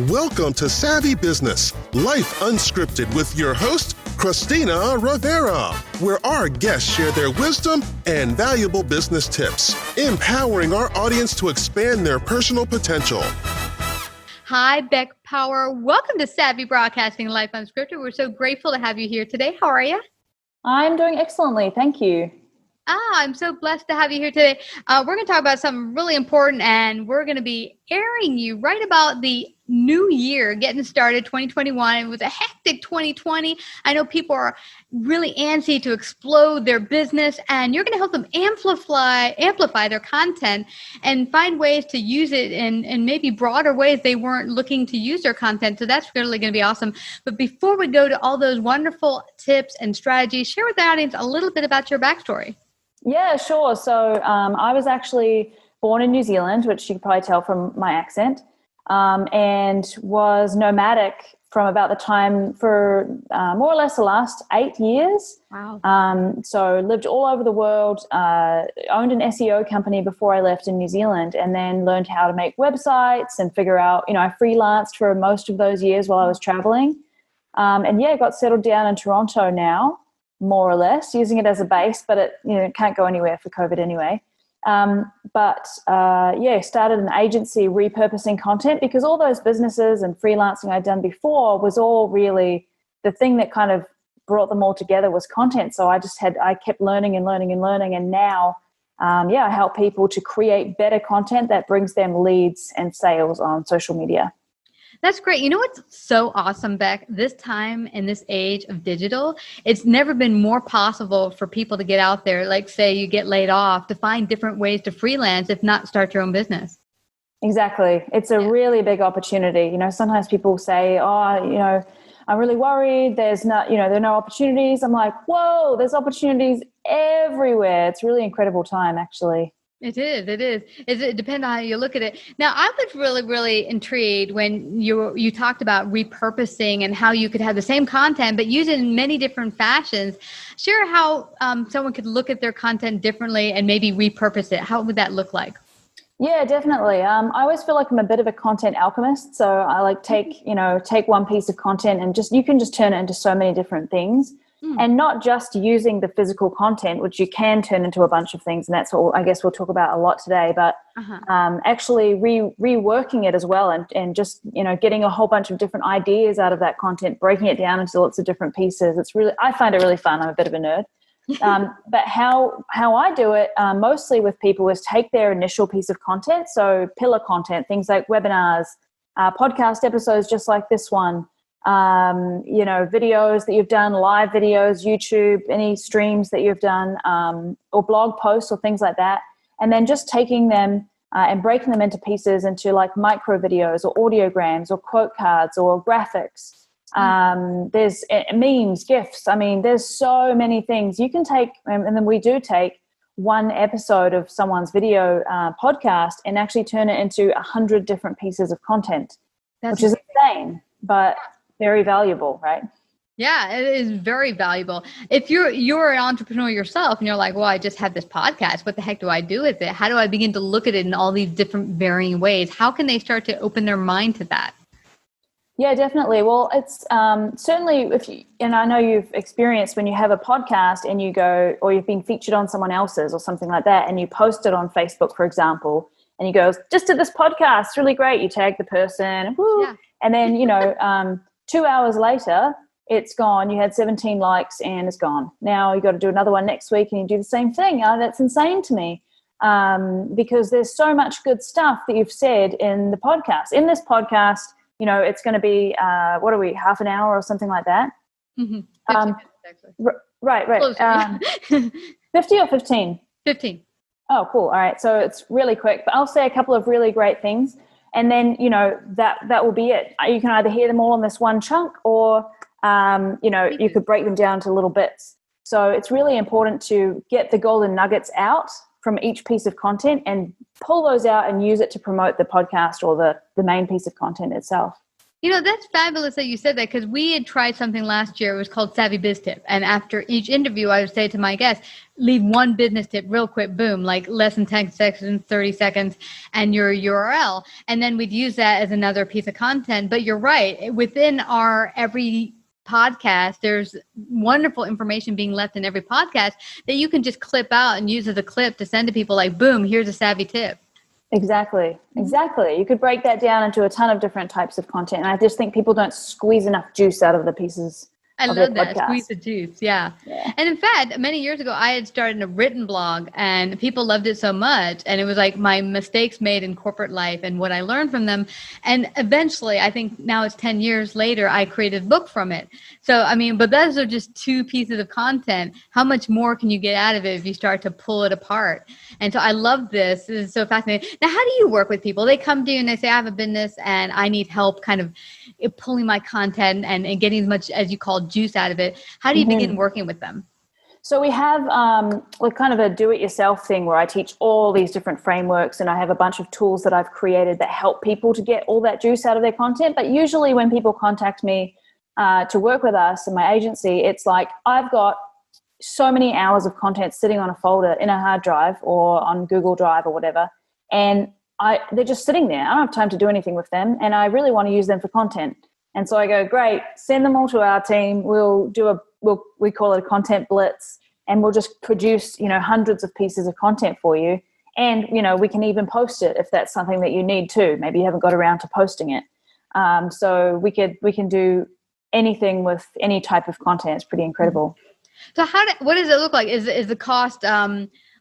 Welcome to Savvy Business, Life Unscripted with your host, Christina Rivera, where our guests share their wisdom and valuable business tips, empowering our audience to expand their personal potential. Hi, Beck Power. Welcome to Savvy Broadcasting, Life Unscripted. We're so grateful to have you here today. How are you? I'm doing excellently. Thank you. I'm so blessed to have you here today. We're going to talk about something really important, and we're going to be airing you right about the new year, getting started, 2021. It was a hectic 2020. I know people are really antsy to explode their business, and you're going to help them amplify their content and find ways to use it in maybe broader ways they weren't looking to use their content. So that's really going to be awesome. But before we go to all those wonderful tips and strategies, share with the audience a little bit about your backstory. Yeah, sure. So I was actually born in New Zealand, which you can probably tell from my accent, and was nomadic from about the time for more or less the last 8 years. Wow. So lived all over the world, owned an SEO company before I left in New Zealand, and then learned how to make websites and figure out, I freelanced for most of those years while I was traveling. Got settled down in Toronto now, more or less, using it as a base, but it can't go anywhere for COVID anyway. Started an agency repurposing content because all those businesses and freelancing I'd done before was all really the thing that kind of brought them all together was content. So I kept learning. And now, I help people to create better content that brings them leads and sales on social media. That's great. You know what's so awesome, Beck? This time in this age of digital, it's never been more possible for people to get out there, like say you get laid off, to find different ways to freelance, if not start your own business. Exactly. It's a really big opportunity. Sometimes people say, I'm really worried. There are no opportunities. I'm like, whoa, there's opportunities everywhere. It's a really incredible time, actually. It is. It depends on how you look at it. Now, I was really, really intrigued when you talked about repurposing and how you could have the same content, but use it in many different fashions. Share how someone could look at their content differently and maybe repurpose it. How would that look like? Yeah, definitely. I always feel like I'm a bit of a content alchemist. So I take one piece of content and you can just turn it into so many different things. And not just using the physical content, which you can turn into a bunch of things. And that's what I guess we'll talk about a lot today, but actually reworking it as well and just, getting a whole bunch of different ideas out of that content, breaking it down into lots of different pieces. I find it really fun. I'm a bit of a nerd. But how I do it mostly with people is take their initial piece of content. So pillar content, things like webinars, podcast episodes, just like this one, videos that you've done, live videos, YouTube, any streams that you've done, or blog posts or things like that. And then just taking them and breaking them into pieces into like micro videos or audiograms or quote cards or graphics. There's memes, GIFs. I mean, there's so many things you can take. And then we do take one episode of someone's video podcast and actually turn it into 100 different pieces of content, which is insane, but very valuable, right? Yeah, it is very valuable. If you're an entrepreneur yourself and you're like, well, I just have this podcast, what the heck do I do with it? How do I begin to look at it in all these different varying ways? How can they start to open their mind to that? Yeah, definitely. Well, it's certainly and I know you've experienced when you have a podcast and you go, or you've been featured on someone else's or something like that, and you post it on Facebook, for example, and you go, just did this podcast, it's really great. You tag the person, and then, 2 hours later, it's gone. You had 17 likes and it's gone. Now you got to do another one next week and you do the same thing. That's insane to me because there's so much good stuff that you've said in the podcast. In this podcast, it's going to be, half an hour or something like that? Mm-hmm. 15 minutes, actually. Right. 50 or 15? 15. Oh, cool. All right. So it's really quick, but I'll say a couple of really great things. And then, that will be it. You can either hear them all in this one chunk or, you could break them down to little bits. So it's really important to get the golden nuggets out from each piece of content and pull those out and use it to promote the podcast or the main piece of content itself. That's fabulous that you said that, because we had tried something last year. It was called Savvy Biz Tip. And after each interview, I would say to my guests, leave one business tip real quick, boom, like less than 10 seconds, 30 seconds, and your URL. And then we'd use that as another piece of content. But you're right. Within our every podcast, there's wonderful information being left in every podcast that you can just clip out and use as a clip to send to people, like, boom, here's a savvy tip. Exactly. You could break that down into a ton of different types of content. And I just think people don't squeeze enough juice out of the pieces. I love that. Squeeze the juice. Yeah. And in fact, many years ago, I had started a written blog and people loved it so much. And it was like my mistakes made in corporate life and what I learned from them. And eventually, I think now it's 10 years later, I created a book from it. So, but those are just two pieces of content. How much more can you get out of it if you start to pull it apart? And so I love this. This is so fascinating. Now, how do you work with people? They come to you and they say, I have a business and I need help kind of pulling my content and getting as much, as you call, juice out of it. How do you begin working with them? So we have like kind of a do-it-yourself thing where I teach all these different frameworks, and I have a bunch of tools that I've created that help people to get all that juice out of their content. But usually when people contact me to work with us in my agency, it's like I've got so many hours of content sitting on a folder in a hard drive or on Google Drive or whatever, and they're just sitting there. I don't have time to do anything with them, and I really want to use them for content. And so I go, great, send them all to our team. We'll do we call it a content blitz, and we'll just produce, hundreds of pieces of content for you. And, we can even post it if that's something that you need to. Maybe you haven't got around to posting it. So we can do anything with any type of content. It's pretty incredible. So what does it look like? Is the cost,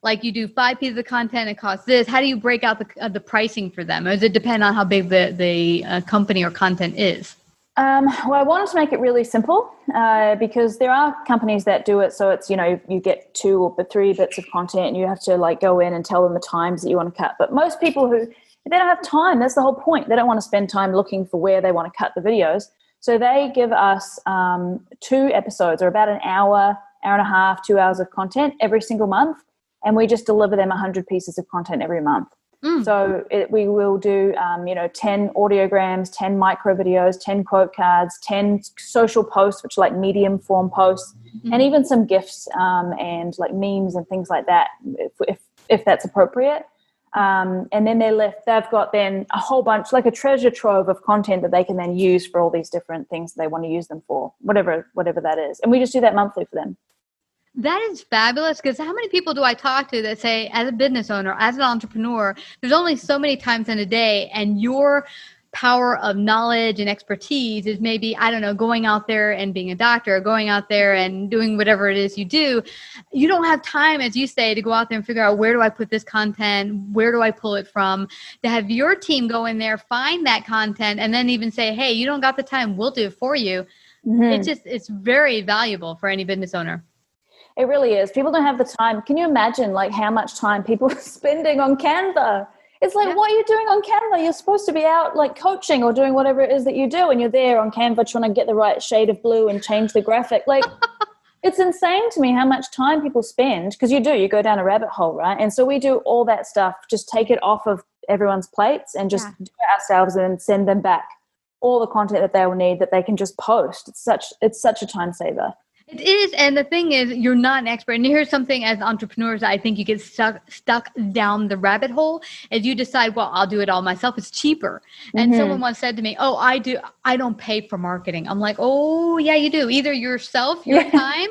like you do 5 pieces of content, it costs this? How do you break out the pricing for them? Or does it depend on how big the company or content is? Well, I wanted to make it really simple because there are companies that do it. So it's, you get 2 or 3 bits of content and you have to go in and tell them the times that you want to cut. But most people they don't have time. That's the whole point. They don't want to spend time looking for where they want to cut the videos. So they give us 2 episodes, or about an hour, hour and a half, 2 hours of content every single month. And we just deliver them 100 pieces of content every month. So we will do, 10 audiograms, 10 micro videos, 10 quote cards, 10 social posts, which are like medium form posts, and even some GIFs and like memes and things like that, if that's appropriate. And then they've got then a whole bunch, like a treasure trove of content that they can then use for all these different things they want to use them for, whatever that is. And we just do that monthly for them. That is fabulous, because how many people do I talk to that say, as a business owner, as an entrepreneur, there's only so many times in a day, and your power of knowledge and expertise is maybe, I don't know, going out there and being a doctor, or going out there and doing whatever it is you do. You don't have time, as you say, to go out there and figure out, where do I put this content? Where do I pull it from? To have your team go in there, find that content, and then even say, hey, you don't got the time, we'll do it for you. It's very valuable for any business owner. It really is. People don't have the time. Can you imagine how much time people are spending on Canva? It's like, what are you doing on Canva? You're supposed to be out coaching or doing whatever it is that you do, and you're there on Canva trying to get the right shade of blue and change the graphic. It's insane to me how much time people spend, because you go down a rabbit hole, right? And so we do all that stuff, just take it off of everyone's plates and just do it ourselves and send them back all the content that they will need that they can just post. It's such a time saver. It is. And the thing is, you're not an expert. And here's something as entrepreneurs, I think you get stuck down the rabbit hole as you decide, well, I'll do it all myself. It's cheaper. And someone once said to me, oh, I don't pay for marketing. I'm like, oh, yeah, you do. Either yourself, your time,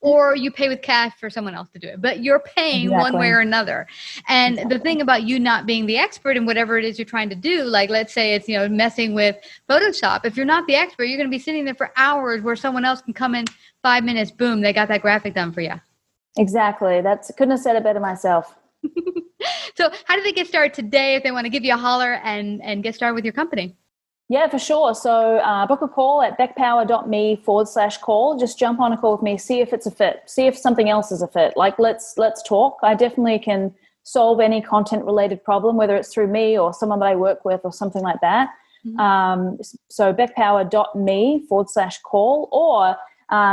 or you pay with cash for someone else to do it. But you're paying one way or another. And the thing about you not being the expert in whatever it is you're trying to do, like let's say it's, messing with Photoshop. If you're not the expert, you're going to be sitting there for hours where someone else can come in 5 minutes, boom, they got that graphic done for you. Exactly. Couldn't have said it better myself. So how do they get started today if they want to give you a holler and get started with your company? Yeah, for sure. So book a call at beckpower.me/call. Just jump on a call with me, see if it's a fit, see if something else is a fit. Let's talk. I definitely can solve any content related problem, whether it's through me or someone that I work with or something like that. So beckpower.me/call, or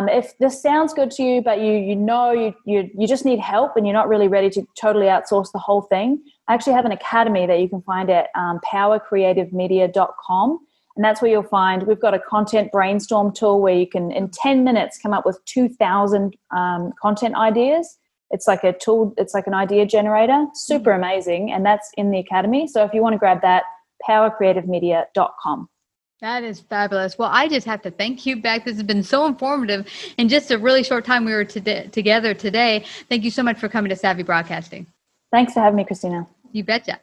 if this sounds good to you, but you just need help and you're not really ready to totally outsource the whole thing, I actually have an academy that you can find at powercreativemedia.com, And that's where you'll find we've got a content brainstorm tool where you can, in 10 minutes, come up with 2,000 content ideas. It's like a tool. It's like an idea generator. Super amazing. And that's in the Academy. So if you want to grab that, powercreativemedia.com. That is fabulous. Well, I just have to thank you, Beck. This has been so informative in just a really short time we were together today. Thank you so much for coming to Savvy Broadcasting. Thanks for having me, Christina. You betcha.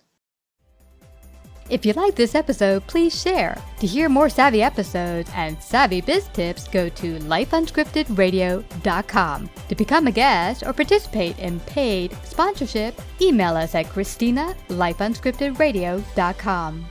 If you like this episode, please share. To hear more Savvy episodes and Savvy Biz Tips, go to lifeunscriptedradio.com. To become a guest or participate in paid sponsorship, email us at Christina@lifeunscriptedradio.com.